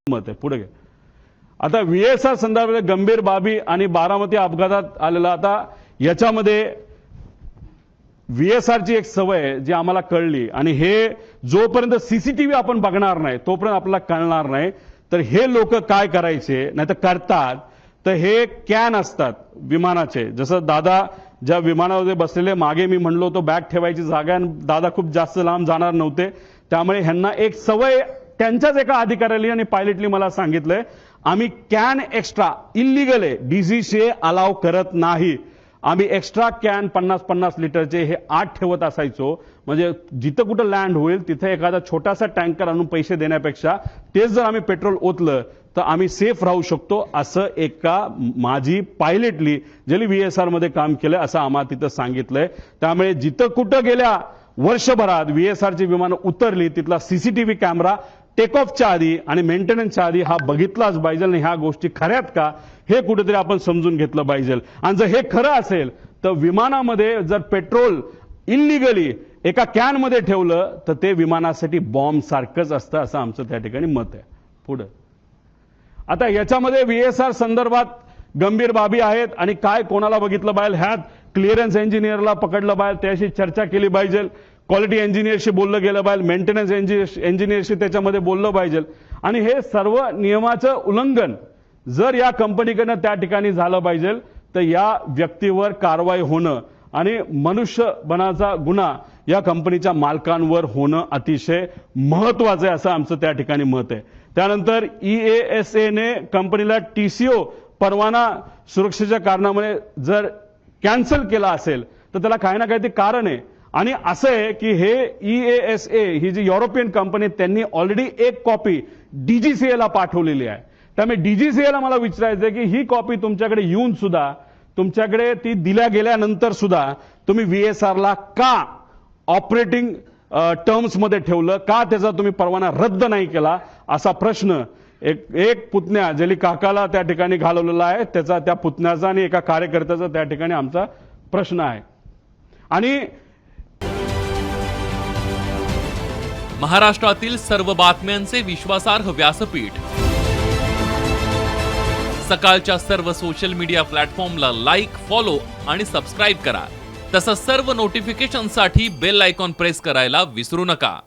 मत आहे. पुढे घे. आता VSR संदर्भात गंभीर बाबी आणि बारामती अपघातात आलेला, आता याच्यामध्ये VSR ची एक सवय आहे जी आम्हाला कळली, आणि हे जोपर्यंत CCTV आपण बघणार नाही तोपर्यंत आपल्याला कळणार नाही. तर हे लोक काय करायचे, नाही तर करतात, तर हे कॅन असतात विमानाचे, जसं दादा ज्या विमानामध्ये बसलेले, मागे मी म्हणलो होतो बॅग ठेवायची जागा, आणि दादा खूप जास्त लांब जाणार नव्हते, त्यामुळे ह्यांना एक सवय त्यांच्याच एका अधिकाऱ्याने आणि पायलटली मला सांगितलंय, आम्ही कॅन एक्स्ट्रा इल्लीगल आहे, DGCA अलाव करत नाही. आम्ही एक्स्ट्रा कॅन 50-50 लिटरचे हे 8 ठेवत असायचो, म्हणजे जिथं कुठं लँड होईल तिथे एखादा छोटासा टँकर आणून पैसे देण्यापेक्षा तेच जर आम्ही पेट्रोल ओतलं तर आम्ही सेफ राहू शकतो, असं एका माझी पायलटली ज्यांनी VSR मध्ये काम केलं असं आम्हाला तिथं सांगितलंय. त्यामुळे जिथं कुठं गेल्या वर्षभरात VSR ची विमानं उतरली तिथला CCTV कॅमेरा टेक ऑफच्या आधी आणि मेंटेनन्सच्या आधी हा बघितलाच पाहिजे, आणि ह्या गोष्टी खऱ्यात का हे कुठेतरी आपण समजून घेतलं पाहिजे. आणि जर हे खरं असेल तर विमानामध्ये जर पेट्रोल इल्लीगली एका कॅन मध्ये ठेवलं तर ते विमानासाठी बॉम्ब सारखंच असतं, असं आमचं त्या ठिकाणी मत आहे. पुढे आता याच्यामध्ये VSR संदर्भात गंभीर बाबी आहेत, आणि काय कोणाला बघितलं पाहिजे, ह्यात क्लिअरन्स इंजिनियरला पकडलं पाहिजे, त्याशी चर्चा केली पाहिजे, क्वालिटी इंजिनियरशी बोललं गेलं पाहिजे, मेंटेनन्स इंजिनियरशी त्याच्यामध्ये बोललं पाहिजे, आणि हे सर्व नियमाचं उल्लंघन जर या कंपनीकडनं त्या ठिकाणी झालं पाहिजे तर या व्यक्तीवर कारवाई होणं आणि मनुष्यबळाचा गुन्हा या कंपनीच्या मालकांवर होणं अतिशय महत्त्वाचं आहे, असं आमचं त्या ठिकाणी मत आहे. त्यानंतर EASA ने कंपनीला TCO परवाना सुरक्षेच्या कारणामुळे जर कॅन्सल केला असेल तर त्याला काही ना काहीतरी कारण आहे, आणि असं आहे की हे EASA ही जी युरोपियन कंपनी त्यांनी ऑलरेडी एक कॉपी DGCA ला पाठवलेली आहे. त्यामुळे DGCA ला मला विचारायचं आहे की ही कॉपी तुमच्याकडे येऊन सुद्धा, तुमच्याकडे ती दिल्या गेल्यानंतर सुद्धा तुम्ही VSR ला का ऑपरेटिंग टर्म्स मध्ये ठेवलं, का त्याचा तुम्ही परवाना रद्द नाही केला, असा प्रश्न एक पुतण्या ज्याला काकाला त्या ठिकाणी घालवलेला आहे त्याचा, त्या पुतण्याचा आणि एका कार्यकर्त्याचा त्या ठिकाणी आमचा प्रश्न आहे. आणि महाराष्ट्रातील सर्व बातम्यांचे विश्वासार्ह व्यासपीठ, सकाळच्या सर्व सोशल मीडिया प्लॅटफॉर्मला लाईक, फॉलो आणि सबस्क्राईब करा. तसंच सर्व नोटिफिकेशनसाठी बेल आयकॉन प्रेस करायला विसरू नका.